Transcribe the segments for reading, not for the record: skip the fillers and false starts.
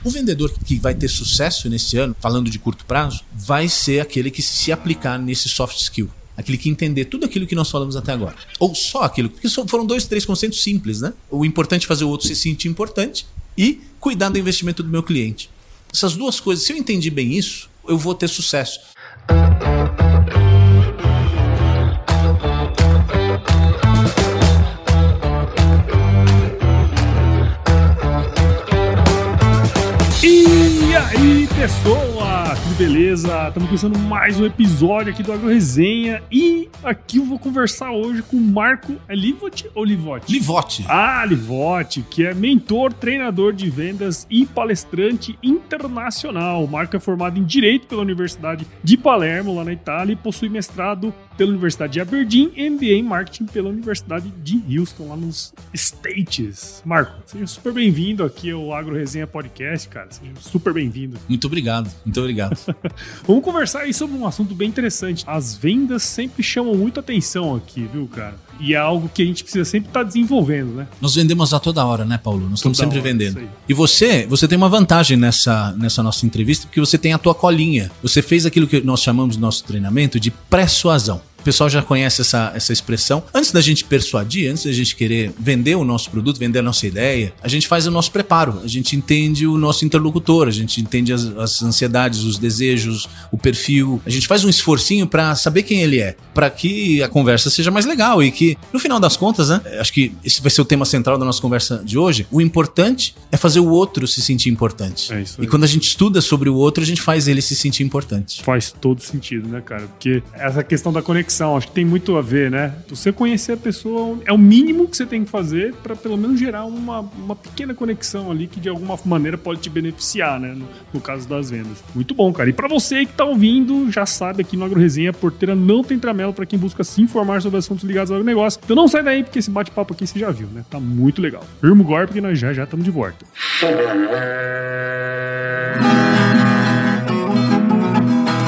O vendedor que vai ter sucesso nesse ano, falando de curto prazo, vai ser aquele que se aplicar nesse soft skill. Aquele que entender tudo aquilo que nós falamos até agora. Ou só aquilo, porque foram 2, 3 conceitos simples, né? O importante é fazer o outro se sentir importante e cuidar do investimento do meu cliente. Essas duas coisas, se eu entendi bem isso, eu vou ter sucesso. E aí, pessoal, tudo beleza? Estamos começando mais um episódio aqui do Agro Resenha e aqui eu vou conversar hoje com o Marco, é Livotti ou Livotti? Livotti. Ah, Livotti, que é mentor, treinador de vendas e palestrante internacional. O Marco é formado em Direito pela Universidade de Palermo, lá na Itália, e possui mestrado pela Universidade de Aberdeen e MBA em Marketing pela Universidade de Houston, lá nos States. Marco, seja super bem-vindo aqui ao Agro Resenha Podcast, cara. Seja super bem-vindo. Muito obrigado, muito obrigado. Vamos conversar aí sobre um assunto bem interessante. As vendas sempre chamam muita atenção aqui, viu, cara? E é algo que a gente precisa sempre estar desenvolvendo, né? Nós vendemos a toda hora, né, Paulo? Nós estamos sempre vendendo. E você tem uma vantagem nessa nossa entrevista, porque você tem a tua colinha. Você fez aquilo que nós chamamos no nosso treinamento de persuasão. O pessoal já conhece essa expressão. Antes da gente persuadir, antes da gente querer vender o nosso produto, vender a nossa ideia, a gente faz o nosso preparo. A gente entende o nosso interlocutor, a gente entende as ansiedades, os desejos, o perfil. A gente faz um esforcinho para saber quem ele é, para que a conversa seja mais legal e que, no final das contas, né, acho que esse vai ser o tema central da nossa conversa de hoje. O importante é fazer o outro se sentir importante. É isso aí. E quando a gente estuda sobre o outro, a gente faz ele se sentir importante. Faz todo sentido, né, cara? Porque essa questão da conexão, acho que tem muito a ver, né? Você conhecer a pessoa é o mínimo que você tem que fazer para pelo menos gerar uma pequena conexão ali que de alguma maneira pode te beneficiar, né? No caso das vendas. Muito bom, cara. E para você que tá ouvindo, já sabe, aqui no Agro Resenha, a porteira não tem tramelo para quem busca se informar sobre assuntos ligados ao agronegócio. Então não sai daí, porque esse bate-papo aqui você já viu, né? Tá muito legal. Firma o golpe, porque nós já estamos de volta.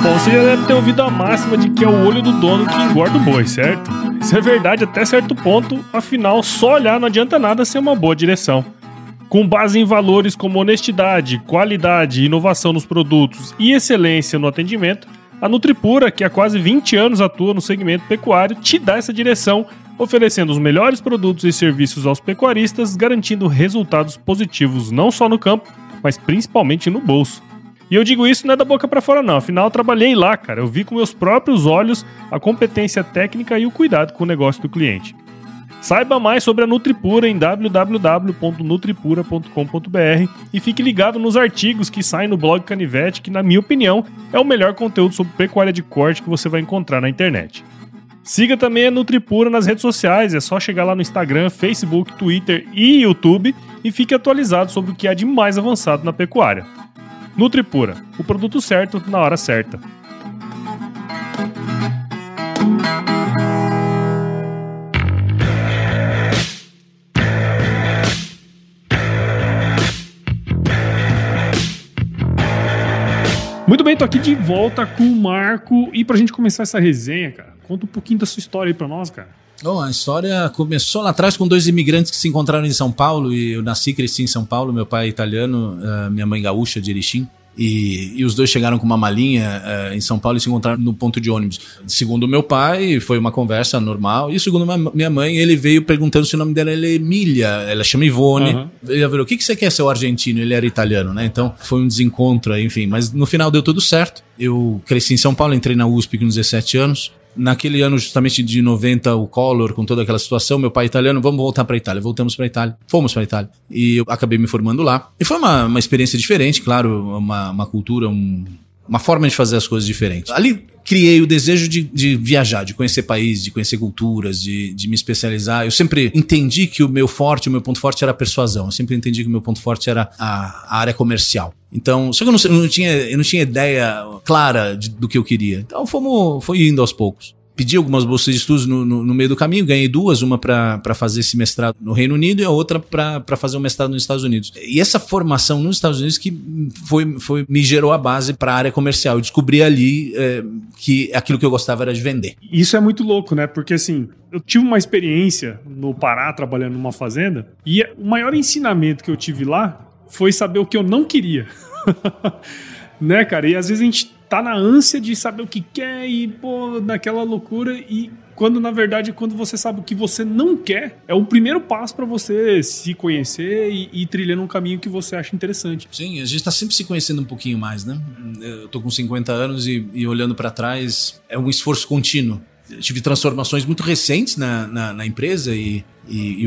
Bom, você já deve ter ouvido a máxima de que é o olho do dono que engorda o boi, certo? Isso é verdade até certo ponto, afinal, só olhar não adianta nada ser uma boa direção. Com base em valores como honestidade, qualidade, inovação nos produtos e excelência no atendimento, a Nutripura, que há quase 20 anos atua no segmento pecuário, te dá essa direção, oferecendo os melhores produtos e serviços aos pecuaristas, garantindo resultados positivos não só no campo, mas principalmente no bolso. E eu digo isso não é da boca pra fora não, afinal eu trabalhei lá, cara. Eu vi com meus próprios olhos a competência técnica e o cuidado com o negócio do cliente. Saiba mais sobre a Nutripura em www.nutripura.com.br e fique ligado nos artigos que saem no blog Canivete, que na minha opinião é o melhor conteúdo sobre pecuária de corte que você vai encontrar na internet. Siga também a Nutripura nas redes sociais, é só chegar lá no Instagram, Facebook, Twitter e YouTube e fique atualizado sobre o que há de mais avançado na pecuária. Nutripura, o produto certo na hora certa. Muito bem, tô aqui de volta com o Marco e pra gente começar essa resenha, cara, conta um pouquinho da sua história aí pra nós, cara. Bom, a história começou lá atrás com 2 imigrantes que se encontraram em São Paulo e eu nasci e cresci em São Paulo, meu pai é italiano, minha mãe gaúcha de Erechim. E os dois chegaram com uma malinha em São Paulo e se encontraram no ponto de ônibus. Segundo meu pai, foi uma conversa normal. E segundo minha mãe, ele veio perguntando se o nome dela é Emília. Ela chama Ivone. Uhum. Ele falou, o que você quer ser o argentino? Ele era italiano, né? Então foi um desencontro, enfim. Mas no final deu tudo certo. Eu cresci em São Paulo, entrei na USP com 17 anos. Naquele ano justamente de 90, o Collor, com toda aquela situação, meu pai italiano, vamos voltar para a Itália. Voltamos para a Itália, fomos para a Itália. E eu acabei me formando lá. E foi uma experiência diferente, claro, uma cultura, uma forma de fazer as coisas diferentes. Ali criei o desejo de viajar, de conhecer países, de conhecer culturas, de me especializar. Eu sempre entendi que o meu ponto forte era a persuasão. Eu sempre entendi que o meu ponto forte era a área comercial. Então, só que eu não tinha ideia clara do que eu queria. Então, foi indo aos poucos. Pedi algumas bolsas de estudos no meio do caminho, ganhei 2, uma para fazer esse mestrado no Reino Unido e a outra para fazer um mestrado nos Estados Unidos. E essa formação nos Estados Unidos que me gerou a base para a área comercial. Eu descobri ali que aquilo que eu gostava era de vender. Isso é muito louco, né? Porque assim, eu tive uma experiência no Pará trabalhando numa fazenda e o maior ensinamento que eu tive lá foi saber o que eu não queria. Né, cara? E às vezes a gente tá na ânsia de saber o que quer e, pô, naquela loucura. E quando, na verdade, quando você sabe o que você não quer, é o primeiro passo pra você se conhecer e ir trilhando um caminho que você acha interessante. Sim, a gente tá sempre se conhecendo um pouquinho mais, né? Eu tô com 50 anos e olhando pra trás, é um esforço contínuo. Eu tive transformações muito recentes na empresa e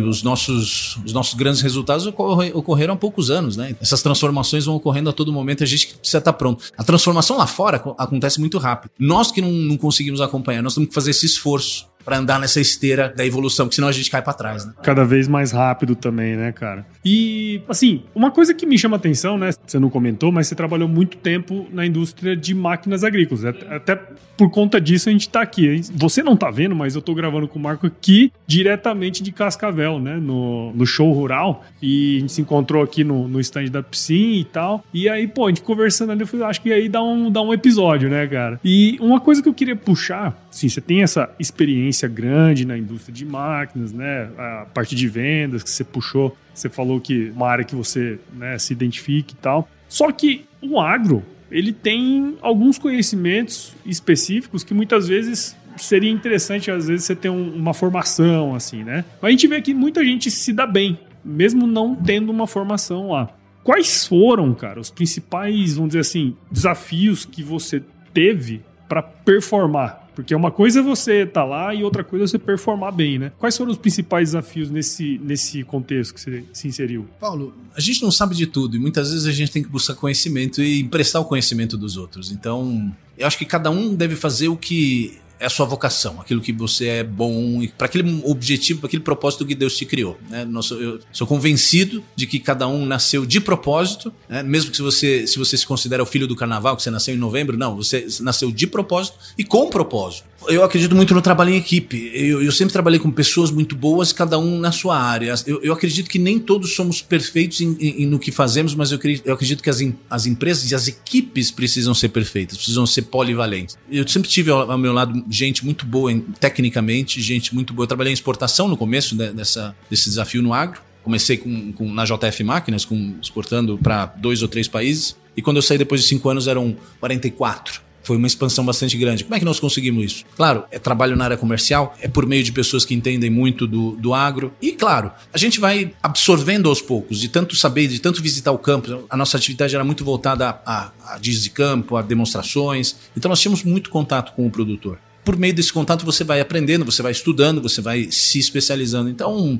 os nossos grandes resultados ocorreram há poucos anos, né? Essas transformações vão ocorrendo a todo momento, a gente precisa estar pronto. A transformação lá fora acontece muito rápido. Nós que não conseguimos acompanhar, nós temos que fazer esse esforço para andar nessa esteira da evolução, porque senão a gente cai para trás, né? Cada vez mais rápido também, né, cara? E, assim, uma coisa que me chama atenção, né? Você não comentou, mas você trabalhou muito tempo na indústria de máquinas agrícolas. Até por conta disso a gente tá aqui. Você não tá vendo, mas eu tô gravando com o Marco aqui diretamente de Cascavel, né? No show rural. E a gente se encontrou aqui no stand da Psy e tal. E aí, pô, a gente conversando ali, eu falei, acho que aí dá um episódio, né, cara? E uma coisa que eu queria puxar, assim, você tem essa experiência grande na indústria de máquinas, né? A parte de vendas que você puxou, você falou que uma área que você, né, se identifique e tal. Só que o agro, ele tem alguns conhecimentos específicos que muitas vezes seria interessante, às vezes, você ter uma formação, assim, né? Mas a gente vê que muita gente se dá bem, mesmo não tendo uma formação lá. Quais foram, cara, os principais, vamos dizer assim, desafios que você teve para performar? Porque uma coisa é você estar lá e outra coisa é você performar bem, né? Quais foram os principais desafios nesse contexto que você se inseriu? Paulo, a gente não sabe de tudo e muitas vezes a gente tem que buscar conhecimento e emprestar o conhecimento dos outros. Então, eu acho que cada um deve fazer o que é a sua vocação, aquilo que você é bom, para aquele objetivo, para aquele propósito que Deus te criou, né? Eu sou convencido de que cada um nasceu de propósito, né? Mesmo que se você se considera o filho do carnaval, que você nasceu em novembro, não, você nasceu de propósito e com propósito. Eu acredito muito no trabalho em equipe. Eu sempre trabalhei com pessoas muito boas, cada um na sua área. Eu acredito que nem todos somos perfeitos no que fazemos, mas eu acredito que as empresas e as equipes precisam ser perfeitas, precisam ser polivalentes. Eu sempre tive ao meu lado gente muito boa tecnicamente, gente muito boa. Eu trabalhei em exportação no começo desse desafio no agro. Comecei na JF Máquinas, exportando para 2 ou 3 países. E quando eu saí depois de 5 anos eram 44. Foi uma expansão bastante grande. Como é que nós conseguimos isso? Claro, é trabalho na área comercial, é por meio de pessoas que entendem muito do agro. E, claro, a gente vai absorvendo aos poucos, de tanto saber, de tanto visitar o campo. A nossa atividade era muito voltada a dias de campo, a demonstrações. Então, nós tínhamos muito contato com o produtor. Por meio desse contato você vai aprendendo, você vai estudando, você vai se especializando. Então,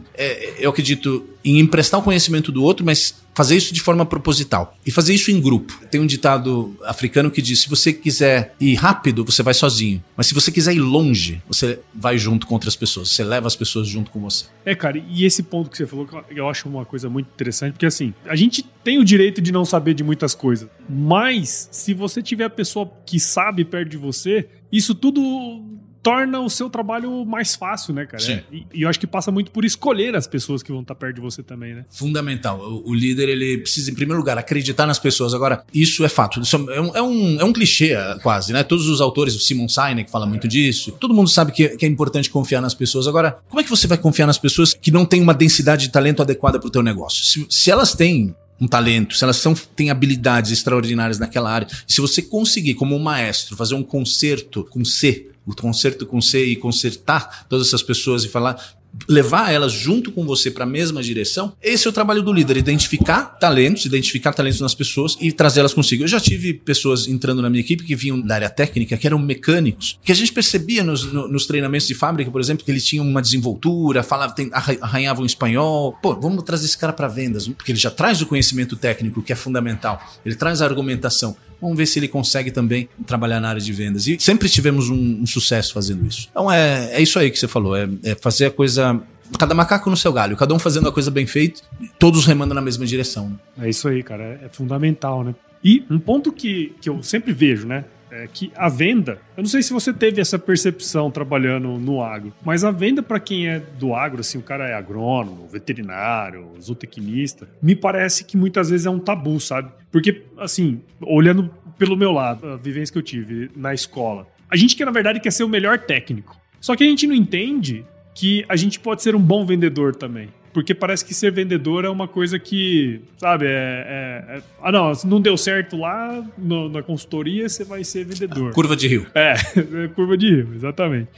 eu acredito em emprestar o conhecimento do outro, mas fazer isso de forma proposital. E fazer isso em grupo. Tem um ditado africano que diz, se você quiser ir rápido, você vai sozinho. Mas se você quiser ir longe, você vai junto com outras pessoas. Você leva as pessoas junto com você. Cara, e esse ponto que você falou, eu acho uma coisa muito interessante, porque assim, a gente tem o direito de não saber de muitas coisas, mas se você tiver a pessoa que sabe perto de você, isso tudo torna o seu trabalho mais fácil, né, cara? Sim. E eu acho que passa muito por escolher as pessoas que vão estar perto de você também, né? Fundamental. O líder, ele precisa, em primeiro lugar, acreditar nas pessoas. Agora, isso é fato. Isso é um clichê, quase, né? Todos os autores, o Simon Sinek fala muito disso. Todo mundo sabe que é importante confiar nas pessoas. Agora, como é que você vai confiar nas pessoas que não têm uma densidade de talento adequada para o teu negócio? Se elas têm um talento, se elas têm habilidades extraordinárias naquela área, se você conseguir, como um maestro, fazer um concerto com C, e consertar todas essas pessoas e levar elas junto com você para a mesma direção, esse é o trabalho do líder, identificar talentos nas pessoas e trazê-las consigo. Eu já tive pessoas entrando na minha equipe que vinham da área técnica, que eram mecânicos, que a gente percebia nos treinamentos de fábrica, por exemplo, que eles tinham uma desenvoltura, arranhavam espanhol. Pô, vamos trazer esse cara para vendas, porque ele já traz o conhecimento técnico, que é fundamental, ele traz a argumentação. Vamos ver se ele consegue também trabalhar na área de vendas. E sempre tivemos um sucesso fazendo isso. Então é isso aí que você falou, é fazer a coisa, cada macaco no seu galho, cada um fazendo a coisa bem feita, todos remando na mesma direção. Né? É isso aí, cara, é fundamental, né? E um ponto que eu sempre vejo, né? É que a venda, eu não sei se você teve essa percepção trabalhando no agro, mas a venda para quem é do agro, assim, o cara é agrônomo, veterinário, zootecnista, me parece que muitas vezes é um tabu, sabe? Porque, assim, olhando pelo meu lado, a vivência que eu tive na escola, a gente na verdade quer ser o melhor técnico, só que a gente não entende que a gente pode ser um bom vendedor também. Porque parece que ser vendedor é uma coisa que, sabe, não, se não deu certo lá na consultoria, você vai ser vendedor. Curva de rio. Curva de rio, exatamente.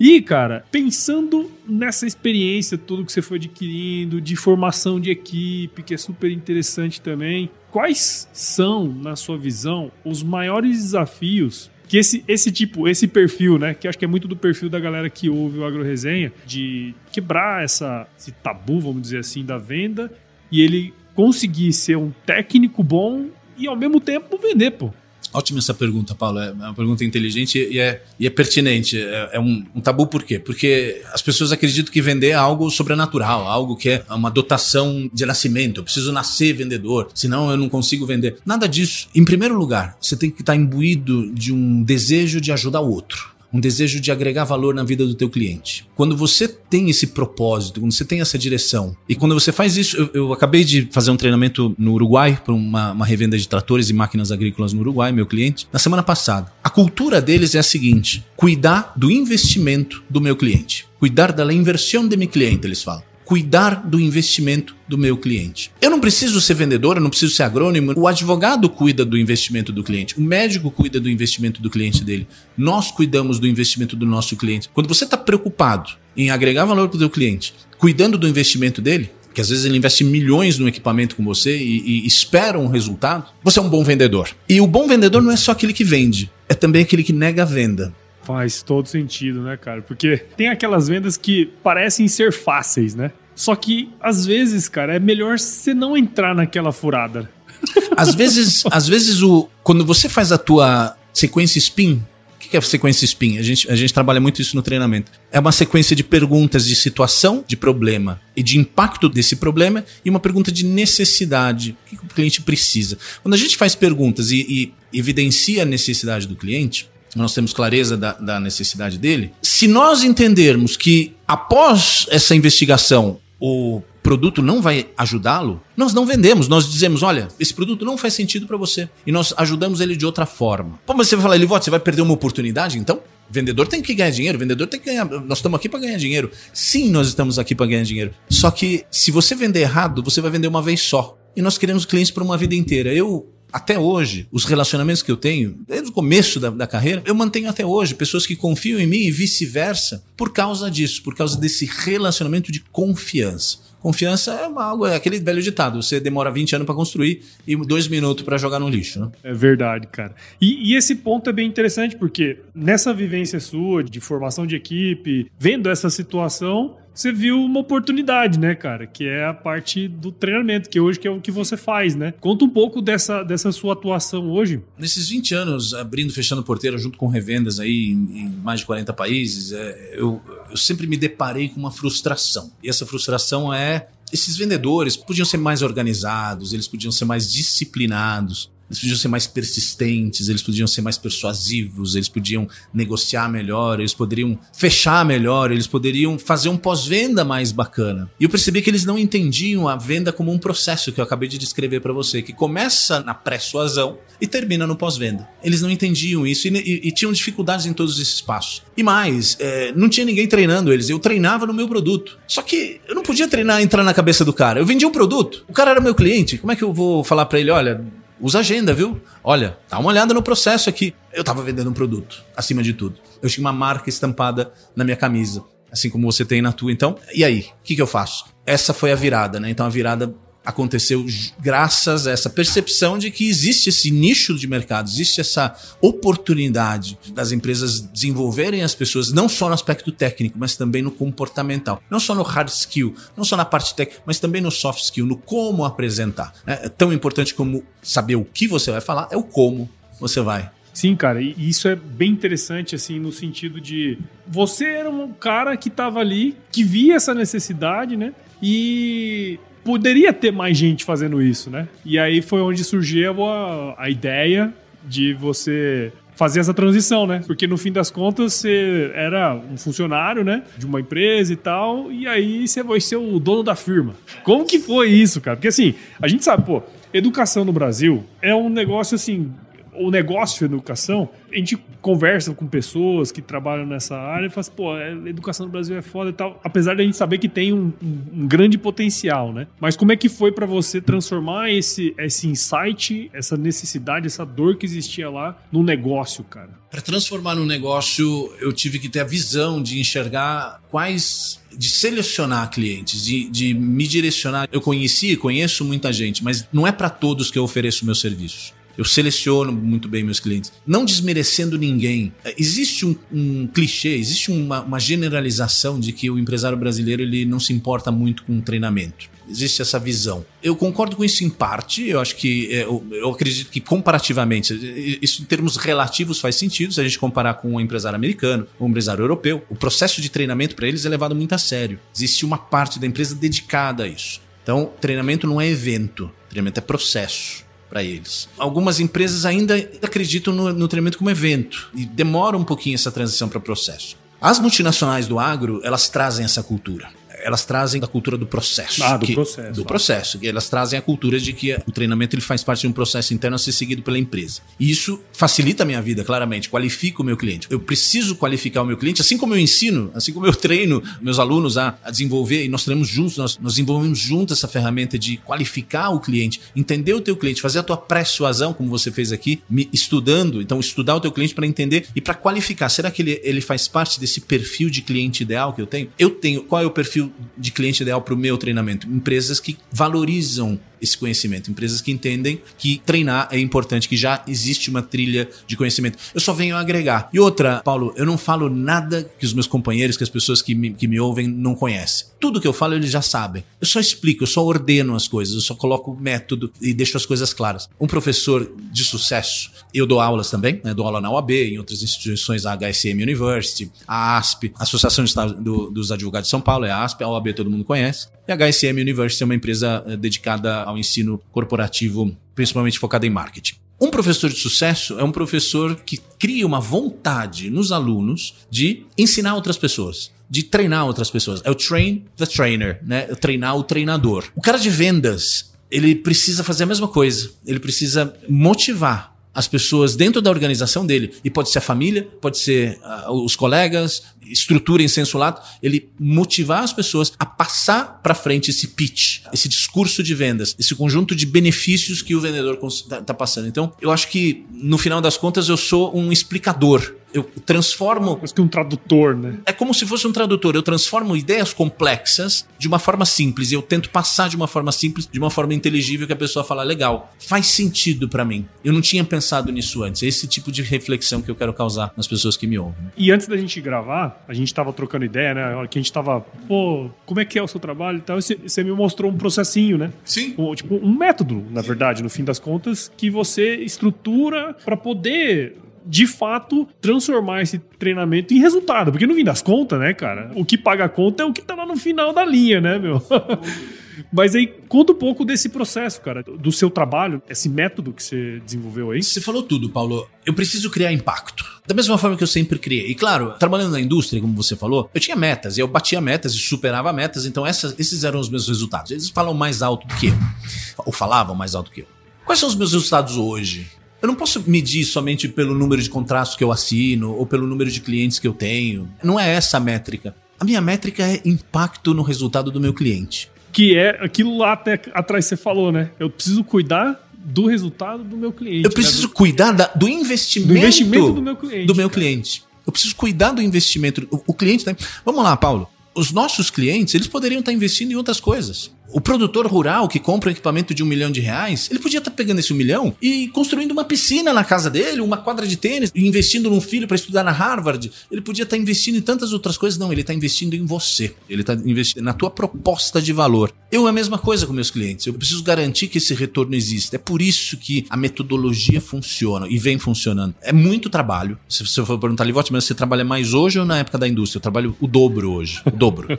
E, cara, pensando nessa experiência, tudo que você foi adquirindo, de formação de equipe, que é super interessante também, quais são, na sua visão, os maiores desafios que esse perfil, né, que acho que é muito do perfil da galera que ouve o AgroResenha, de quebrar esse tabu, vamos dizer assim, da venda, e ele conseguir ser um técnico bom e, ao mesmo tempo, vender, pô. Ótima essa pergunta, Paulo. É uma pergunta inteligente e é pertinente. É um tabu por quê? Porque as pessoas acreditam que vender é algo sobrenatural, algo que é uma dotação de nascimento. Eu preciso nascer vendedor, senão eu não consigo vender. Nada disso. Em primeiro lugar, você tem que estar imbuído de um desejo de ajudar o outro. Um desejo de agregar valor na vida do teu cliente. Quando você tem esse propósito, quando você tem essa direção, e quando você faz isso, eu acabei de fazer um treinamento no Uruguai, para uma revenda de tratores e máquinas agrícolas no Uruguai, meu cliente, na semana passada. A cultura deles é a seguinte: cuidar do investimento do meu cliente. Cuidar da inversão de meu cliente, eles falam. Cuidar do investimento do meu cliente. Eu não preciso ser vendedor, eu não preciso ser agrônomo. O advogado cuida do investimento do cliente. O médico cuida do investimento do cliente dele. Nós cuidamos do investimento do nosso cliente. Quando você está preocupado em agregar valor para o seu cliente, cuidando do investimento dele, que às vezes ele investe milhões no equipamento com você e espera um resultado, você é um bom vendedor. E o bom vendedor não é só aquele que vende, é também aquele que nega a venda. Faz todo sentido, né, cara? Porque tem aquelas vendas que parecem ser fáceis, né? Só que, às vezes, cara, é melhor você não entrar naquela furada. Às vezes quando você faz a tua sequência SPIN, o que é a sequência SPIN? A gente trabalha muito isso no treinamento. É uma sequência de perguntas de situação, de problema e de impacto desse problema e uma pergunta de necessidade. O que o cliente precisa? Quando a gente faz perguntas e evidencia a necessidade do cliente, nós temos clareza da necessidade dele. Se nós entendermos que após essa investigação o produto não vai ajudá-lo, nós não vendemos. Nós dizemos, olha, esse produto não faz sentido para você. E nós ajudamos ele de outra forma. Pô, mas você vai falar, Elivoto, você vai perder uma oportunidade então? O vendedor tem que ganhar dinheiro, o vendedor tem que ganhar. Nós estamos aqui para ganhar dinheiro. Sim, nós estamos aqui para ganhar dinheiro. Só que se você vender errado, você vai vender uma vez só. E nós queremos clientes para uma vida inteira. Até hoje, os relacionamentos que eu tenho, desde o começo da carreira, eu mantenho até hoje pessoas que confiam em mim e vice-versa por causa disso, por causa desse relacionamento de confiança. Confiança é aquele velho ditado, você demora 20 anos para construir e 2 minutos para jogar no lixo, né? É verdade, cara. E esse ponto é bem interessante porque nessa vivência sua de formação de equipe, vendo essa situação, você viu uma oportunidade, né, cara? Que é a parte do treinamento, que hoje que é o que você faz, né? Conta um pouco dessa sua atuação hoje. Nesses 20 anos, abrindo e fechando porteira junto com revendas aí em mais de 40 países, eu sempre me deparei com uma frustração. E essa frustração esses vendedores podiam ser mais organizados, eles podiam ser mais disciplinados, eles podiam ser mais persistentes, eles podiam ser mais persuasivos, eles podiam negociar melhor, eles poderiam fechar melhor, eles poderiam fazer um pós-venda mais bacana. E eu percebi que eles não entendiam a venda como um processo que eu acabei de descrever para você, que começa na pré-suasão e termina no pós-venda. Eles não entendiam isso e tinham dificuldades em todos esses passos. E mais, não tinha ninguém treinando eles, eu treinava no meu produto. Só que eu não podia entrar na cabeça do cara. Eu vendia um produto, o cara era meu cliente, como é que eu vou falar para ele, olha... Usa agenda, viu? Olha, dá uma olhada no processo aqui. Eu tava vendendo um produto, acima de tudo. Eu tinha uma marca estampada na minha camisa, assim como você tem na tua. Então, e aí? O que eu faço? Essa foi a virada, né? Então a virada aconteceu graças a essa percepção de que existe esse nicho de mercado, existe essa oportunidade das empresas desenvolverem as pessoas, não só no aspecto técnico, mas também no comportamental. Não só no hard skill, não só na parte técnica, mas também no soft skill, no como apresentar. É tão importante como saber o que você vai falar, é o como você vai. Sim, cara, e isso é bem interessante, assim, no sentido de... Você era um cara que estava ali, que via essa necessidade, né? E... poderia ter mais gente fazendo isso, né? E aí foi onde surgiu a ideia de você fazer essa transição, né? Porque no fim das contas você era um funcionário, né? De uma empresa e tal, e aí você vai ser o dono da firma. Como que foi isso, cara? Porque assim, a gente sabe, educação no Brasil é um negócio assim... o negócio de educação, a gente conversa com pessoas que trabalham nessa área e fala assim, pô, a educação no Brasil é foda e tal, apesar de a gente saber que tem um grande potencial, né? Mas como é que foi pra você transformar esse insight, essa necessidade, essa dor que existia lá num negócio, cara? Para transformar num negócio, eu tive que ter a visão de enxergar de selecionar clientes, de me direcionar. Eu conheço muita gente, mas não é para todos que eu ofereço meus serviços. Eu seleciono muito bem meus clientes, não desmerecendo ninguém. Existe um clichê, existe uma generalização de que o empresário brasileiro ele não se importa muito com treinamento. Existe essa visão. Eu concordo com isso em parte, eu acho que eu acredito que comparativamente, isso em termos relativos faz sentido se a gente comparar com um empresário americano, um empresário europeu. O processo de treinamento para eles é levado muito a sério. Existe uma parte da empresa dedicada a isso. Então, treinamento não é evento, treinamento é processo para eles. Algumas empresas ainda acreditam no treinamento como evento e demora um pouquinho essa transição para processo. As multinacionais do agro, elas trazem essa cultura. Elas trazem a cultura do processo. Do processo. Elas trazem a cultura de que o treinamento ele faz parte de um processo interno a ser seguido pela empresa. E isso facilita a minha vida, claramente. Qualifica o meu cliente. Eu preciso qualificar o meu cliente, assim como eu ensino, assim como eu treino meus alunos a desenvolver, e nós treinamos juntos, nós desenvolvemos juntos essa ferramenta de qualificar o cliente, entender o teu cliente, fazer a tua pré-suasão, como você fez aqui, estudando. Então, estudar o teu cliente para entender e para qualificar. Será que ele faz parte desse perfil de cliente ideal que eu tenho? Qual é o perfil de cliente ideal para o meu treinamento? Empresas que valorizam esse conhecimento, empresas que entendem que treinar é importante, que já existe uma trilha de conhecimento. Eu só venho agregar. E outra, Paulo, eu não falo nada que os meus companheiros, que as pessoas que me ouvem não conhecem. Tudo que eu falo eles já sabem. Eu só explico, eu só ordeno as coisas, eu só coloco o método e deixo as coisas claras. Um professor de sucesso, eu dou aulas também, né? Dou aula na OAB, em outras instituições, a HSM University, a ASP, a Associação dos Advogados de São Paulo, é a ASP, a OAB todo mundo conhece. E a HSM University é uma empresa dedicada ao ensino corporativo, principalmente focada em marketing. Um professor de sucesso é um professor que cria uma vontade nos alunos de ensinar outras pessoas, de treinar outras pessoas. É o train the trainer, né? Treinar o treinador. O cara de vendas, ele precisa fazer a mesma coisa. Ele precisa motivar as pessoas dentro da organização dele. E pode ser a família, pode ser os colegas, estrutura em senso lato. Ele motivar as pessoas a passar para frente esse pitch, esse discurso de vendas, esse conjunto de benefícios que o vendedor está passando. Então, eu acho que, no final das contas, eu sou um explicador. Eu transformo... Quase que um tradutor, né? É como se fosse um tradutor. Eu transformo ideias complexas de uma forma simples. E eu tento passar de uma forma simples, de uma forma inteligível, que a pessoa fala, legal, faz sentido pra mim. Eu não tinha pensado nisso antes. É esse tipo de reflexão que eu quero causar nas pessoas que me ouvem. E antes da gente gravar, a gente tava trocando ideia, né? A hora que a gente tava, pô, como é que é o seu trabalho e tal. Você me mostrou um processinho, né? Sim. Tipo, um método, na verdade, no fim das contas, que você estrutura pra poder... de fato, transformar esse treinamento em resultado. Porque no fim das contas, né, cara? O que paga a conta é o que tá lá no final da linha, né, meu? Mas aí, conta um pouco desse processo, cara, do seu trabalho, esse método que você desenvolveu aí. Você falou tudo, Paulo. Eu preciso criar impacto. Da mesma forma que eu sempre criei. E claro, trabalhando na indústria, como você falou, eu tinha metas. Eu batia metas e superava metas. Então esses eram os meus resultados. Eles falam mais alto do que eu. Ou falavam mais alto do que eu. Quais são os meus resultados hoje? Eu não posso medir somente pelo número de contratos que eu assino ou pelo número de clientes que eu tenho. Não é essa a métrica. A minha métrica é impacto no resultado do meu cliente. Que é aquilo lá até atrás você falou, né? Eu preciso cuidar do resultado do meu cliente. Eu preciso cuidar do investimento do meu cliente. Do meu cliente. Eu preciso cuidar do investimento. O cliente... Vamos lá, Paulo. Os nossos clientes, eles poderiam estar investindo em outras coisas. O produtor rural que compra um equipamento de R$1 milhão, ele podia estar pegando esse R$1 milhão e construindo uma piscina na casa dele, uma quadra de tênis, investindo num filho para estudar na Harvard. Ele podia estar investindo em tantas outras coisas. Não, ele está investindo em você. Ele está investindo na tua proposta de valor. Eu a mesma coisa com meus clientes. Eu preciso garantir que esse retorno exista. É por isso que a metodologia funciona e vem funcionando. É muito trabalho. Se você for perguntar, Livotti, mas você trabalha mais hoje ou na época da indústria? Eu trabalho o dobro hoje. O dobro.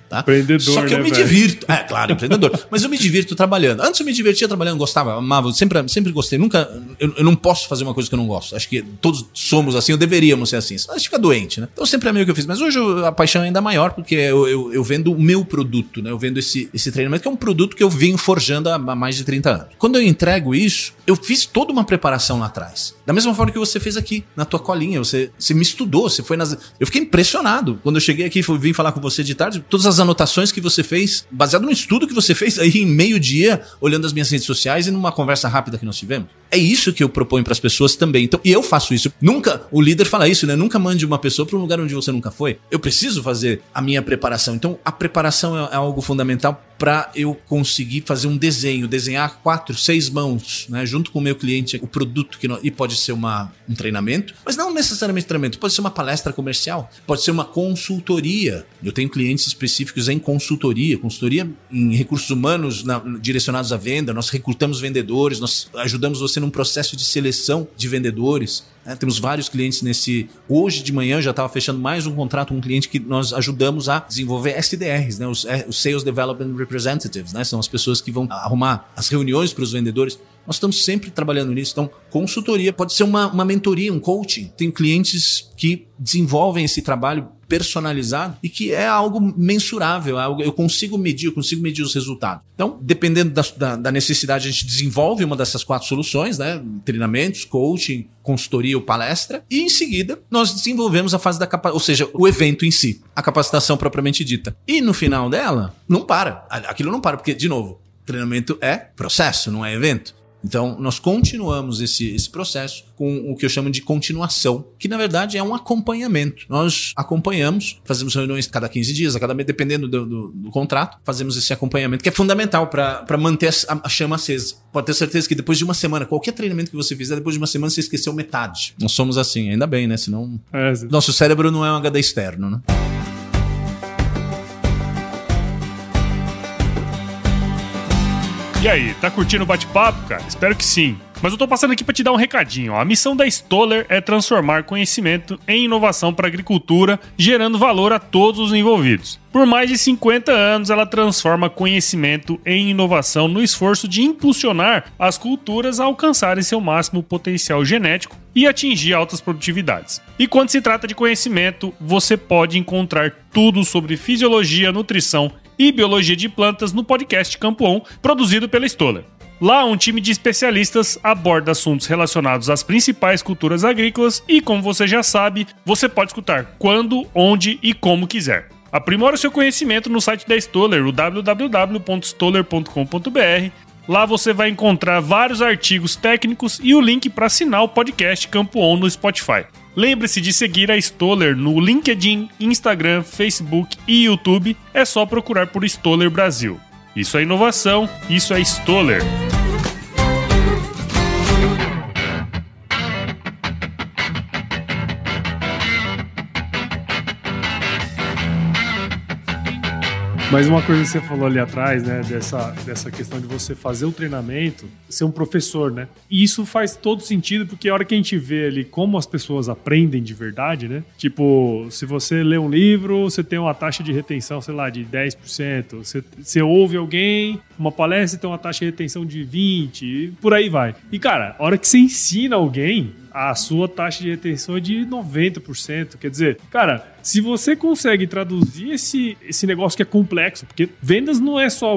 Tá? Empreendedor, só que eu me divirto. Claro, empreendedor. Mas eu me divirto trabalhando. Antes eu me divertia trabalhando, gostava, amava, sempre gostei. Nunca, eu não posso fazer uma coisa que eu não gosto. Acho que todos somos assim, ou deveríamos ser assim. Senão a gente fica doente, né? Então sempre é meio que eu fiz. Mas hoje a paixão é ainda maior, porque eu vendo o meu produto, né? Eu vendo esse treinamento, que é um produto que eu venho forjando há mais de 30 anos. Quando eu entrego isso, eu fiz toda uma preparação lá atrás. Da mesma forma que você fez aqui, na tua colinha. Você me estudou, você foi nas... Eu fiquei impressionado. Quando eu cheguei aqui, vim falar com você de tarde, todas as anotações que você fez, baseado no estudo que você fez aí em meio-dia, olhando as minhas redes sociais e numa conversa rápida que nós tivemos. É isso que eu proponho para as pessoas também. Então, e eu faço isso. Nunca, o líder fala isso, né? Nunca mande uma pessoa para um lugar onde você nunca foi. Eu preciso fazer a minha preparação. Então, a preparação é algo fundamental para eu conseguir fazer um desenho, desenhar 4, 6 mãos, né? Junto com o meu cliente, o produto e pode ser um treinamento, mas não necessariamente treinamento, pode ser uma palestra comercial, pode ser uma consultoria. Eu tenho clientes específicos em consultoria em recursos humanos direcionados à venda. Nós recrutamos vendedores, nós ajudamos você num processo de seleção de vendedores. Temos vários clientes Hoje de manhã eu já estava fechando mais um contrato com um cliente que nós ajudamos a desenvolver SDRs, né? Os Sales Development Representatives, né? São as pessoas que vão arrumar as reuniões para os vendedores. Nós estamos sempre trabalhando nisso. Então, consultoria pode ser uma mentoria, um coaching. Tem clientes que desenvolvem esse trabalho personalizado e que é algo mensurável, eu consigo medir os resultados. Então, dependendo da necessidade, a gente desenvolve uma dessas 4 soluções, né? Treinamentos, coaching, consultoria ou palestra, e em seguida nós desenvolvemos a fase da capacitação, ou seja, o evento em si, a capacitação propriamente dita. E no final dela, não para. Aquilo não para, porque, de novo, treinamento é processo, não é evento. Então, nós continuamos esse processo com o que eu chamo de continuação, que na verdade é um acompanhamento. Nós acompanhamos, fazemos reuniões cada 15 dias, a cada mês, dependendo do contrato, fazemos esse acompanhamento, que é fundamental para manter a chama acesa. Pode ter certeza que depois de uma semana, qualquer treinamento que você fizer, depois de uma semana você esqueceu metade. Nós somos assim, ainda bem, né? Senão nosso cérebro não é um HD externo, né? E aí, tá curtindo o bate-papo, cara? Espero que sim. Mas eu tô passando aqui para te dar um recadinho. A missão da Stoller é transformar conhecimento em inovação para a agricultura, gerando valor a todos os envolvidos. Por mais de 50 anos, ela transforma conhecimento em inovação no esforço de impulsionar as culturas a alcançarem seu máximo potencial genético e atingir altas produtividades. E quando se trata de conhecimento, você pode encontrar tudo sobre fisiologia, nutrição e biologia de plantas no podcast Campo On, produzido pela Stoller. Lá, um time de especialistas aborda assuntos relacionados às principais culturas agrícolas e, como você já sabe, você pode escutar quando, onde e como quiser. Aprimora o seu conhecimento no site da Stoller, o www.stoller.com.br. Lá você vai encontrar vários artigos técnicos e o link para assinar o podcast Campo On no Spotify. Lembre-se de seguir a Stoller no LinkedIn, Instagram, Facebook e YouTube. É só procurar por Stoller Brasil. Isso é inovação, isso é Stoller. Mas uma coisa que você falou ali atrás, né, dessa questão de você fazer o treinamento, ser um professor, né? E isso faz todo sentido, porque a hora que a gente vê ali como as pessoas aprendem de verdade, né? Tipo, se você lê um livro, você tem uma taxa de retenção, sei lá, de 10%. Você ouve alguém, uma palestra tem uma taxa de retenção de 20%, e por aí vai. E, cara, a hora que você ensina alguém, a sua taxa de retenção é de 90%. Quer dizer, cara, se você consegue traduzir esse negócio que é complexo, porque vendas não é só,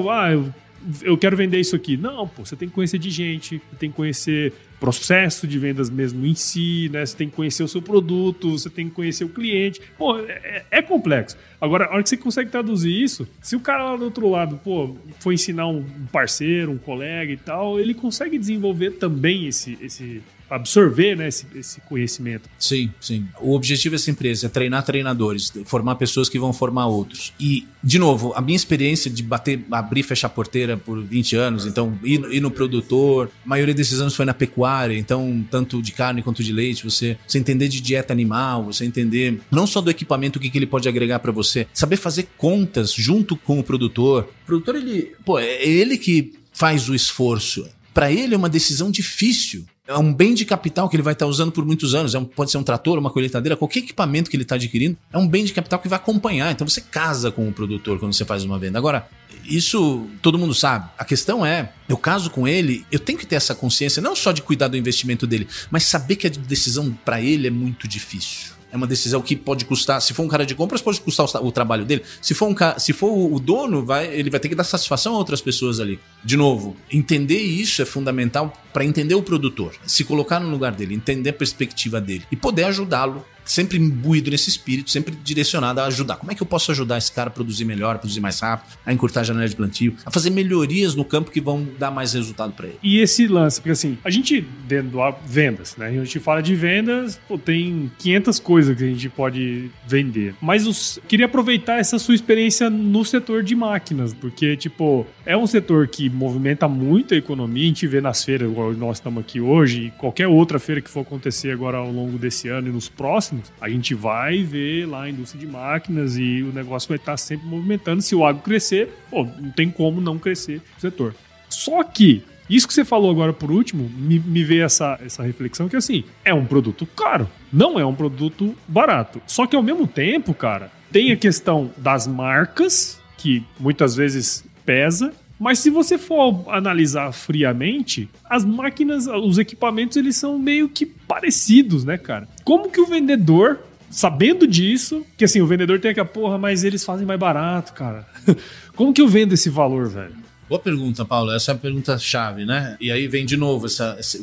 eu quero vender isso aqui. Não, pô, você tem que conhecer de gente, você tem que conhecer processo de vendas mesmo em si, né? Você tem que conhecer o seu produto, você tem que conhecer o cliente. Pô, é complexo. Agora, a hora que você consegue traduzir isso, se o cara lá do outro lado, pô, for ensinar um parceiro, um colega e tal, ele consegue desenvolver também absorver, né, esse conhecimento. Sim, sim. O objetivo dessa empresa é treinar treinadores, formar pessoas que vão formar outros. E, de novo, a minha experiência de abrir e fechar porteira por 20 anos, então ir no produtor, a maioria desses anos foi na pecuária, então tanto de carne quanto de leite, você entender de dieta animal, você entender não só do equipamento, o que ele pode agregar para você, saber fazer contas junto com o produtor. O produtor, é ele que faz o esforço. Para ele é uma decisão difícil. É um bem de capital que ele vai estar usando por muitos anos. Pode ser um trator, uma colheitadeira, qualquer equipamento que ele está adquirindo. É um bem de capital que vai acompanhar. Então você casa com o produtor quando você faz uma venda. Agora, isso todo mundo sabe. A questão é, eu caso com ele, eu tenho que ter essa consciência, não só de cuidar do investimento dele, mas saber que a decisão para ele é muito difícil. É uma decisão que pode custar, se for um cara de compras, pode custar o trabalho dele. Se for o dono, ele vai ter que dar satisfação a outras pessoas ali. De novo, entender isso é fundamental para entender o produtor. Se colocar no lugar dele, entender a perspectiva dele e poder ajudá-lo. Sempre imbuído nesse espírito, sempre direcionado a ajudar. Como é que eu posso ajudar esse cara a produzir melhor, a produzir mais rápido, a encurtar a janela de plantio, a fazer melhorias no campo que vão dar mais resultado para ele? E esse lance, porque assim, a gente, dentro do vendas, né? A gente fala de vendas, tem 500 coisas que a gente pode vender. Mas queria aproveitar essa sua experiência no setor de máquinas, porque, é um setor que movimenta muito a economia, a gente vê nas feiras, igual nós estamos aqui hoje, e qualquer outra feira que for acontecer agora ao longo desse ano e nos próximos, a gente vai ver lá a indústria de máquinas e o negócio vai estar sempre movimentando. Se o agro crescer, não tem como não crescer o setor. Só que, isso que você falou agora por último, me veio essa reflexão que assim, é um produto caro, não é um produto barato. Só que ao mesmo tempo, cara, tem a questão das marcas, que muitas vezes pesa. Mas se você for analisar friamente, as máquinas, os equipamentos, eles são meio que parecidos, né, cara? Como que o vendedor, sabendo disso, que assim, o vendedor tem aquela, mas eles fazem mais barato, cara. Como que eu vendo esse valor, velho? Boa pergunta, Paulo. Essa é a pergunta-chave, né? E aí vem de novo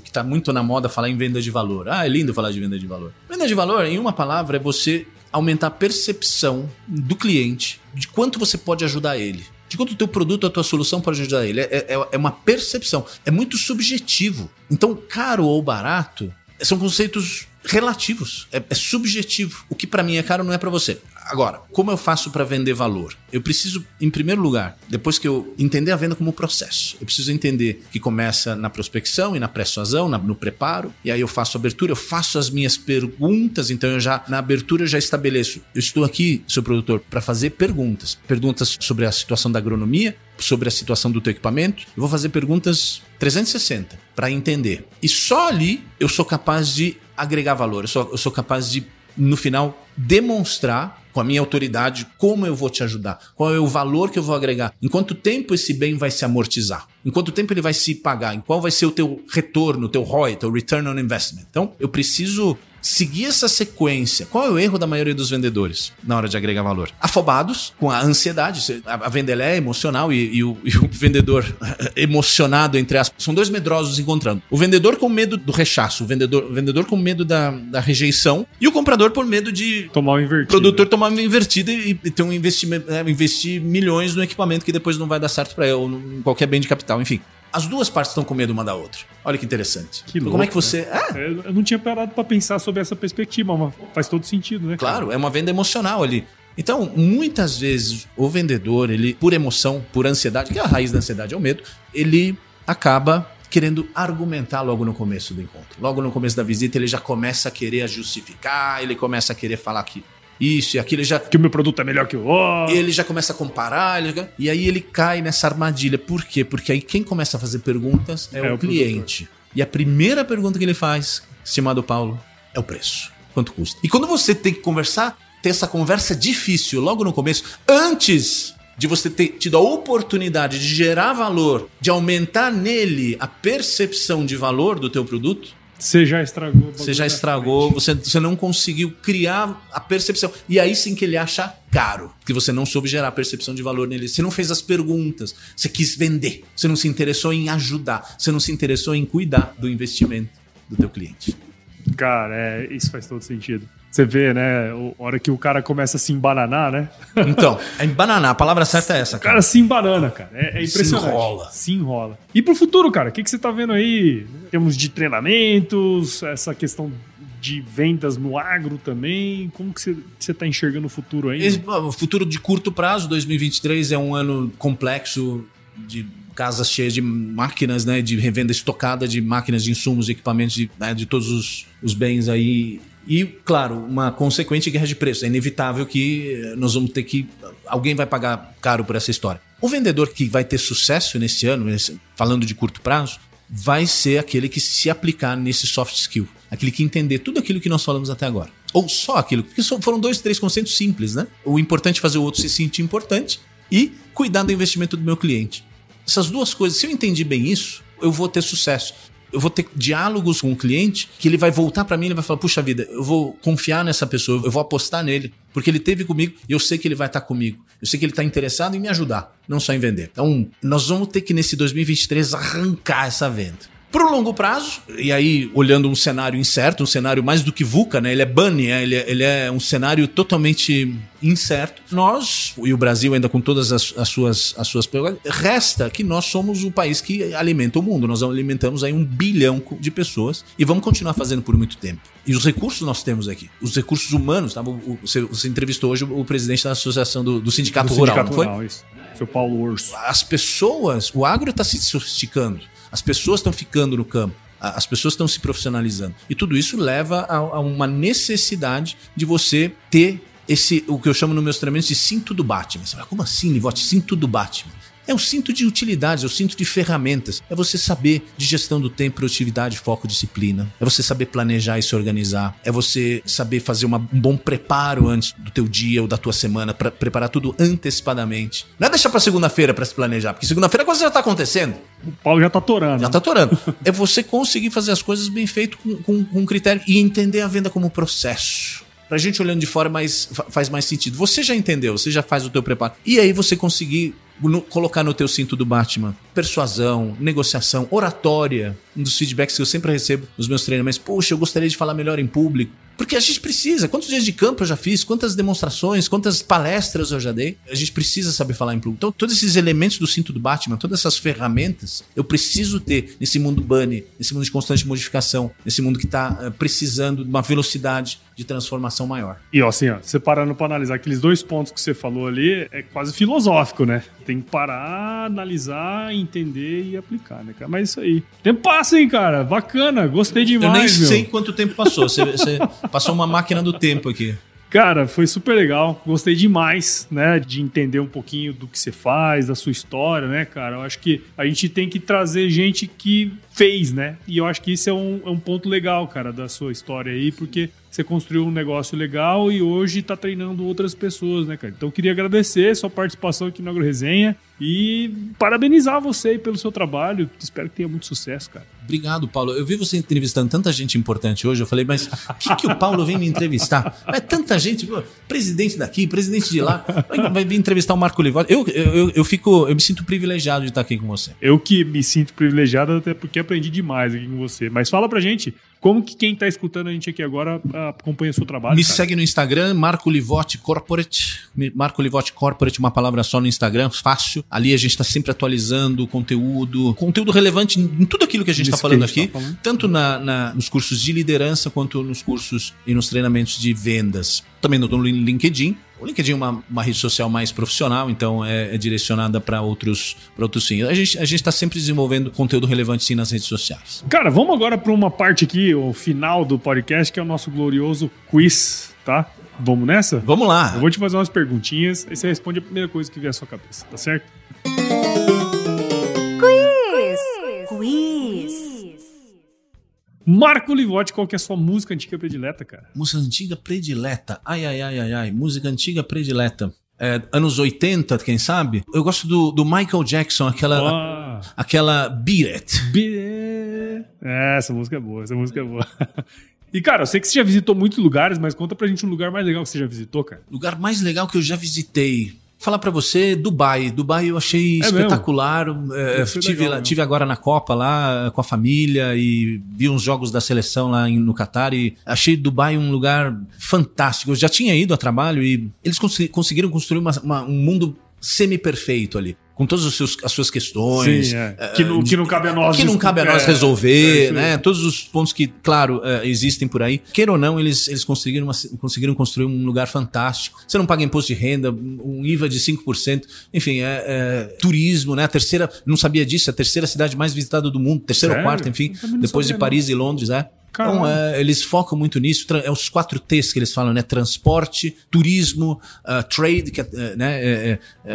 que tá muito na moda falar em venda de valor. É lindo falar de venda de valor. Venda de valor, em uma palavra, é você aumentar a percepção do cliente de quanto você pode ajudar ele. De quanto o teu produto, a tua solução pode ajudar ele. É uma percepção. É muito subjetivo. Então, caro ou barato são conceitos relativos. É subjetivo. O que para mim é caro não é para você. Agora, como eu faço para vender valor? Eu preciso, em primeiro lugar, depois que eu entender a venda como processo, eu preciso entender que começa na prospecção e na persuasão, no preparo, e aí eu faço a abertura, eu faço as minhas perguntas, então na abertura eu já estabeleço. Eu estou aqui, seu produtor, para fazer perguntas. Perguntas sobre a situação da agronomia, sobre a situação do teu equipamento. Eu vou fazer perguntas 360 para entender. E só ali eu sou capaz de agregar valor. Eu sou capaz de, no final, demonstrar com a minha autoridade como eu vou te ajudar, qual é o valor que eu vou agregar, em quanto tempo esse bem vai se amortizar, em quanto tempo ele vai se pagar, em qual vai ser o teu retorno, o teu ROI, teu Return on Investment. Então, eu preciso seguir essa sequência. Qual é o erro da maioria dos vendedores na hora de agregar valor? Afobados, com a ansiedade. A venda é emocional e o vendedor emocionado, entre aspas, são dois medrosos encontrando. O vendedor com medo do rechaço, o vendedor com medo da rejeição e o comprador por medo de tomar uma invertida. O produtor tomar uma invertida e ter um investimento, investir milhões no equipamento que depois não vai dar certo para ele, ou em qualquer bem de capital, enfim. As duas partes estão com medo uma da outra. Olha que interessante. Que louco, como é que você... Eu não tinha parado para pensar sobre essa perspectiva, mas faz todo sentido, né? Claro, cara? É uma venda emocional ali. Então, muitas vezes, o vendedor, ele, por emoção, por ansiedade, que é a raiz da ansiedade é o medo, ele acaba querendo argumentar logo no começo do encontro. Logo no começo da visita, ele já começa a querer justificar, ele começa a querer falar que isso e aquilo, que o meu produto é melhor que o outro. Ele já começa a comparar, e aí ele cai nessa armadilha. Por quê? Porque aí quem começa a fazer perguntas é o cliente. Produtor. E a primeira pergunta que ele faz, estimado Paulo, é o preço. Quanto custa? E quando você tem que ter essa conversa difícil logo no começo, antes de você ter tido a oportunidade de gerar valor, de aumentar nele a percepção de valor do teu produto, você já estragou. Você já estragou, você não conseguiu criar a percepção. E aí sim que ele acha caro, que você não soube gerar a percepção de valor nele. Você não fez as perguntas, você quis vender, você não se interessou em ajudar, você não se interessou em cuidar do investimento do teu cliente. Cara, isso faz todo sentido. Você vê, né? A hora que o cara começa a se embananar, né? Então, embananar, a palavra certa é essa, cara. O cara se embanana, cara. É impressionante. Se enrola. E pro futuro, cara, o que você tá vendo aí? Temos de treinamentos, essa questão de vendas no agro também. Como que você tá enxergando o futuro aí? O futuro de curto prazo, 2023 é um ano complexo de casas cheias de máquinas, né, de revenda estocada de máquinas, de insumos, de equipamentos, de todos os bens aí. E, claro, uma consequente guerra de preço. É inevitável que nós vamos ter que... Alguém vai pagar caro por essa história. O vendedor que vai ter sucesso nesse ano, falando de curto prazo, vai ser aquele que se aplicar nesse soft skill. Aquele que entender tudo aquilo que nós falamos até agora. Ou só aquilo. Porque foram 2, 3 conceitos simples, né? O importante é fazer o outro se sentir importante e cuidar do investimento do meu cliente. Essas 2 coisas, se eu entendi bem isso, eu vou ter sucesso. Eu vou ter diálogos com o cliente que ele vai voltar para mim e ele vai falar, puxa vida, eu vou confiar nessa pessoa, eu vou apostar nele, porque ele esteve comigo e eu sei que ele vai estar comigo. Eu sei que ele está interessado em me ajudar, não só em vender. Então, nós vamos ter que nesse 2023 arrancar essa venda. Para o longo prazo, e aí olhando um cenário incerto, um cenário mais do que VUCA, né? Ele é bunny, ele é um cenário totalmente incerto. Nós, e o Brasil ainda com todas as suas perguntas, resta que nós somos o país que alimenta o mundo. Nós alimentamos aí 1 bilhão de pessoas e vamos continuar fazendo por muito tempo. E os recursos nós temos aqui. Os recursos humanos, tá? Você entrevistou hoje o presidente da associação do Sindicato Rural, não foi? Isso. Seu Paulo Urso. As pessoas, o agro está se sofisticando. As pessoas estão ficando no campo, as pessoas estão se profissionalizando. E tudo isso leva a uma necessidade de você ter o que eu chamo nos meus treinamentos de cinto do Batman. Você fala, como assim, Livotti? Cinto do Batman? É o cinto de utilidades, é o cinto de ferramentas. É você saber de gestão do tempo, produtividade, foco, disciplina. É você saber planejar e se organizar. É você saber fazer um bom preparo antes do teu dia ou da tua semana, para preparar tudo antecipadamente. Não é deixar para segunda-feira para se planejar, porque segunda-feira a coisa já tá acontecendo. O Paulo já tá torando. Já tá torando. É você conseguir fazer as coisas bem feito com critério e entender a venda como processo. Pra gente olhando de fora faz mais sentido. Você já entendeu, você já faz o teu preparo. E aí você conseguir colocar no teu cinto do Batman persuasão, negociação, oratória. Um dos feedbacks que eu sempre recebo nos meus treinamentos. Poxa, eu gostaria de falar melhor em público. Porque a gente precisa. Quantos dias de campo eu já fiz? Quantas demonstrações? Quantas palestras eu já dei? A gente precisa saber falar em público. Então, todos esses elementos do cinto do Batman, todas essas ferramentas, eu preciso ter nesse mundo bunny, nesse mundo de constante modificação, nesse mundo que está precisando de uma velocidade de transformação maior. E ó, assim, você parando para analisar aqueles 2 pontos que você falou ali, é quase filosófico, né? Tem que parar, analisar, entender e aplicar, né, cara? Mas isso aí. Tempo passa, hein, cara? Bacana, gostei demais, eu nem sei quanto tempo passou. Você passou uma máquina do tempo aqui. Cara, foi super legal. Gostei demais, né, de entender um pouquinho do que você faz, da sua história, né, cara? Eu acho que a gente tem que trazer gente que fez, né? E eu acho que isso é um ponto legal, cara, da sua história aí, porque você construiu um negócio legal e hoje tá treinando outras pessoas, né, cara? Então eu queria agradecer a sua participação aqui no AgroResenha e parabenizar você aí pelo seu trabalho. Espero que tenha muito sucesso, cara. Obrigado, Paulo. Eu vi você entrevistando tanta gente importante hoje. Eu falei, mas o que o Paulo vem me entrevistar? É tanta gente, presidente daqui, presidente de lá. Vai vir entrevistar o Marco Livotti. Eu me sinto privilegiado de estar aqui com você. Eu que me sinto privilegiado, até porque aprendi demais aqui com você. Mas fala pra gente, como que quem tá escutando a gente aqui agora acompanha o seu trabalho? Me segue no Instagram, Marco Livotti Corporate. Marco Livotti Corporate, uma palavra só no Instagram, fácil. Ali a gente tá sempre atualizando conteúdo relevante em tudo aquilo que a gente tá falando aqui, tanto nos cursos de liderança quanto nos cursos e nos treinamentos de vendas. Também no LinkedIn. O LinkedIn é uma rede social mais profissional, então é direcionada para outros fins. A gente está sempre desenvolvendo conteúdo relevante sim nas redes sociais. Cara, vamos agora para uma parte aqui, o final do podcast, que é o nosso glorioso quiz, tá? Vamos nessa? Vamos lá. Eu vou te fazer umas perguntinhas, aí você responde a primeira coisa que vier à sua cabeça, tá certo? Quiz. Marco Livotti, qual que é a sua música antiga predileta, cara? Música antiga predileta. Ai. Música antiga predileta. Anos 80, quem sabe? Eu gosto do Michael Jackson, aquela Beat It. Essa música é boa, E, cara, eu sei que você já visitou muitos lugares, mas conta pra gente um lugar mais legal que você já visitou, cara. Lugar mais legal que eu já visitei. Falar pra você, Dubai. Dubai eu achei espetacular. Tive agora na Copa lá com a família e vi uns jogos da seleção lá no Catar e achei Dubai um lugar fantástico. Eu já tinha ido a trabalho e eles conseguiram construir um mundo semi-perfeito ali. Com todas as suas questões. Sim, que não cabe a nós. Que não cabe a nós resolver, né? Todos os pontos que, claro, existem por aí. Queira ou não, eles conseguiram construir um lugar fantástico. Você não paga imposto de renda, um IVA de 5%. Enfim, turismo, né? Não sabia disso, a terceira cidade mais visitada do mundo. Terceira ou quarta, enfim. Depois de Paris e Londres, Então, eles focam muito nisso. É os 4 T's que eles falam, né? Transporte, turismo, trade, que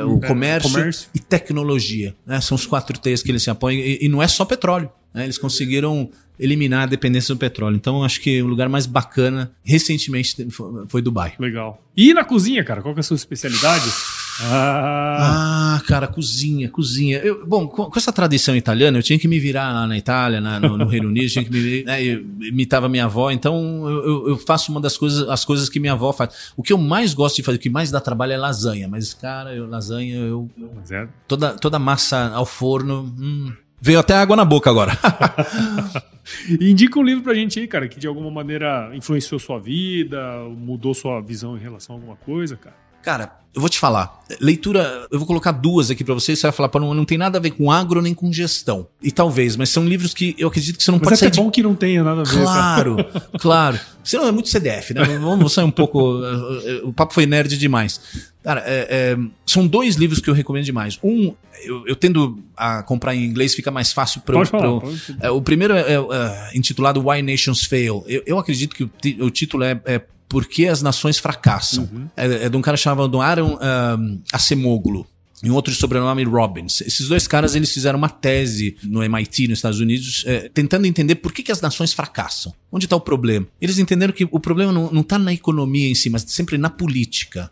o comércio e tecnologia. Né? São os 4 T's que eles se apoiam. E não é só petróleo. né? Eles conseguiram eliminar a dependência do petróleo. Então, acho que o lugar mais bacana, recentemente, foi Dubai. Legal. E na cozinha, cara? Qual que é a sua especialidade? Cara, cozinha. Bom, com essa tradição italiana, eu tinha que me virar lá na Itália, no Reino Unido, tinha que eu imitava minha avó, então eu faço as coisas que minha avó faz. O que eu mais gosto de fazer, o que mais dá trabalho é lasanha, mas, cara, toda massa ao forno, veio até água na boca agora. Indica um livro pra gente aí, cara, que de alguma maneira influenciou sua vida, mudou sua visão em relação a alguma coisa, cara. Cara, eu vou te falar, leitura, eu vou colocar 2 aqui pra você vai falar, não tem nada a ver com agro nem com gestão. E talvez, mas são livros que eu acredito que você não pode sair. Mas é bom que não tenha nada a ver. Claro. Senão é muito CDF, né? Vamos sair um pouco, o papo foi nerd demais. Cara, são 2 livros que eu recomendo demais. Eu tendo a comprar em inglês, fica mais fácil para o primeiro é intitulado Why Nations Fail. Eu acredito que o título é Por que as Nações Fracassam. É de um cara chamado Aaron Acemoglu. E um outro de sobrenome Robbins. Esses 2 caras, eles fizeram uma tese no MIT, nos Estados Unidos, tentando entender por que as nações fracassam. Onde está o problema? Eles entenderam que o problema não está na economia em si, mas sempre na política.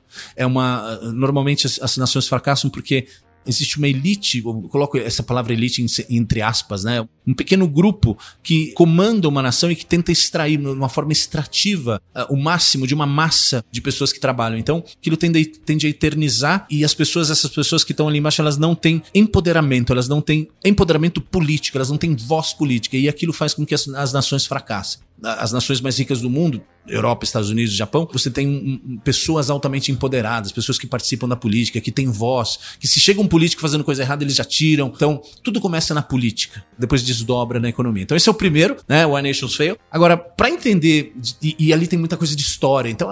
Normalmente as nações fracassam porque existe uma elite, eu coloco essa palavra elite entre aspas, né? Um pequeno grupo que comanda uma nação e que tenta extrair, de uma forma extrativa, o máximo de uma massa de pessoas que trabalham. Então, aquilo tende a eternizar e essas pessoas que estão ali embaixo, elas não têm empoderamento, elas não têm empoderamento político, elas não têm voz política e aquilo faz com que as nações fracassem. As nações mais ricas do mundo, Europa, Estados Unidos, Japão, você tem pessoas altamente empoderadas, pessoas que participam da política, que têm voz, que se chega um político fazendo coisa errada, eles já tiram. Então, tudo começa na política, depois desdobra na economia. Então, esse é o primeiro, né? Why Nations Fail. Agora, para entender, e ali tem muita coisa de história, então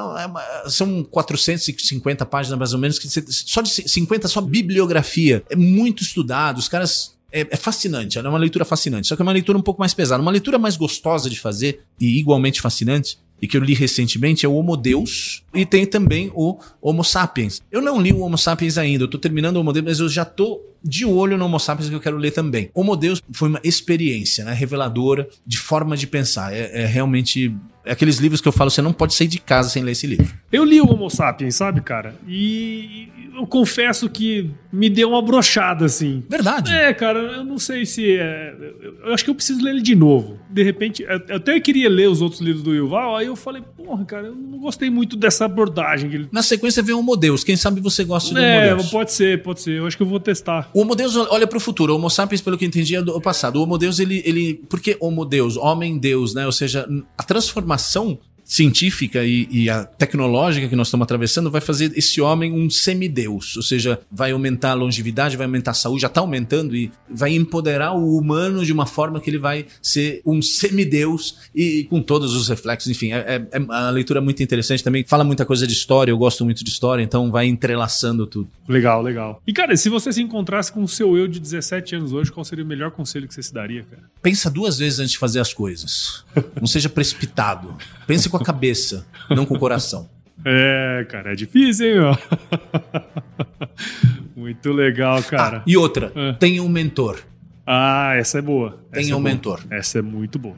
são 450 páginas mais ou menos, que só de 50, só bibliografia. É muito estudado, os caras... É fascinante, é uma leitura fascinante, só que é uma leitura um pouco mais pesada. Uma leitura mais gostosa de fazer e igualmente fascinante, e que eu li recentemente, é o Homo Deus, e tem também o Homo Sapiens. Eu não li o Homo Sapiens ainda, eu tô terminando o Homo Deus, mas eu já tô de olho no Homo Sapiens que eu quero ler também. Homo Deus foi uma experiência, né, reveladora de forma de pensar. Realmente... aqueles livros que eu falo, você não pode sair de casa sem ler esse livro. Eu li o Homo Sapiens, sabe, cara? E eu confesso que me deu uma brochada, assim. Verdade. Cara, eu não sei se eu acho que eu preciso ler ele de novo. De repente, eu até queria ler os outros livros do Yuval, aí eu falei, porra, cara, eu não gostei muito dessa abordagem. Que ele... Na sequência vem o Homo Deus. Quem sabe você gosta do Homo Deus. Pode ser. Eu acho que eu vou testar. O Homo Deus olha pro futuro. O Homo Sapiens, pelo que eu entendi, é do passado. O Homo Deus, ele... Por que Homo Deus? Homem-Deus, né? Ou seja, a transformação científica e a tecnológica que nós estamos atravessando vai fazer esse homem um semideus, ou seja, vai aumentar a longevidade, vai aumentar a saúde, já está aumentando e vai empoderar o humano de uma forma que ele vai ser um semideus e com todos os reflexos, enfim, a leitura é muito interessante também, fala muita coisa de história, eu gosto muito de história, então vai entrelaçando tudo. Legal. E cara, se você se encontrasse com o seu eu de 17 anos hoje, qual seria o melhor conselho que você se daria, cara? Pensa 2 vezes antes de fazer as coisas, não seja precipitado, pense com a cabeça, não com o coração. Cara, é difícil, hein, meu? Muito legal, cara. E outra, tenha um mentor. Essa é boa. Tenha um mentor. Essa é muito boa.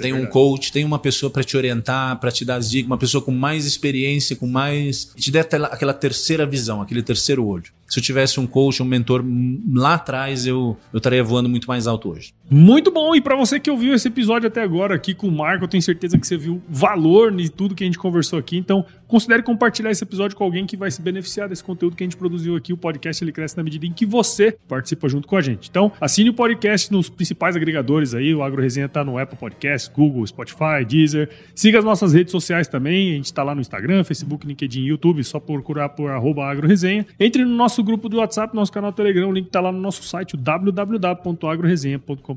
Tem um coach, tem uma pessoa para te orientar, para te dar as dicas, uma pessoa com mais experiência, com mais... te der aquela terceira visão, aquele terceiro olho. Se eu tivesse um coach, um mentor lá atrás, eu estaria voando muito mais alto hoje. Muito bom! E para você que ouviu esse episódio até agora aqui com o Marco, eu tenho certeza que você viu valor em tudo que a gente conversou aqui. Então, considere compartilhar esse episódio com alguém que vai se beneficiar desse conteúdo que a gente produziu aqui. O podcast ele cresce na medida em que você participa junto com a gente. Então, assine o podcast nos principais agregadores aí. O Agro Resenha tá no Apple Podcast, Google, Spotify, Deezer. Siga as nossas redes sociais também. A gente tá lá no Instagram, Facebook, LinkedIn e YouTube. Só procurar por @agroresenha. Entre no nosso grupo do WhatsApp, nosso canal Telegram. O link tá lá no nosso site, www.agroresenha.com.br.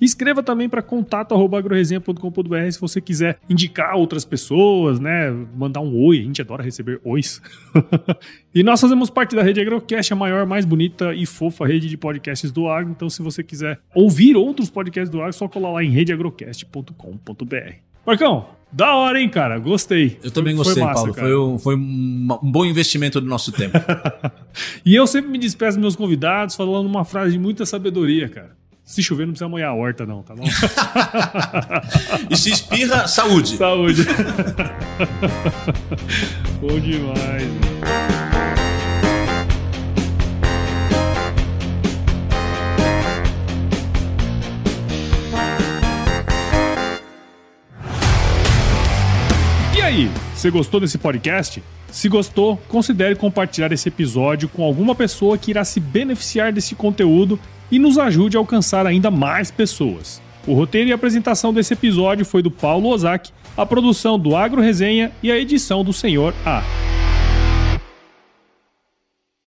Escreva também para contato@agroresenha.com.br se você quiser indicar outras pessoas, né? Mandar um oi. A gente adora receber ois. E nós fazemos parte da Rede Agrocast, a maior, mais bonita e fofa rede de podcasts do agro. Então, se você quiser ouvir outros podcasts do agro, é só colar lá em redeagrocast.com.br. Marcão, da hora, hein, cara? Gostei. Eu também gostei, massa, Paulo. Foi um bom investimento do nosso tempo. E eu sempre me despeço dos meus convidados falando uma frase de muita sabedoria, cara. Se chover, não precisa molhar a horta, não, tá bom? E se espirra, saúde. Saúde. Bom demais. E aí, você gostou desse podcast? Se gostou, considere compartilhar esse episódio com alguma pessoa que irá se beneficiar desse conteúdo e nos ajude a alcançar ainda mais pessoas. O roteiro e a apresentação desse episódio foi do Paulo Ozaki, a produção do Agro Resenha e a edição do Senhor A.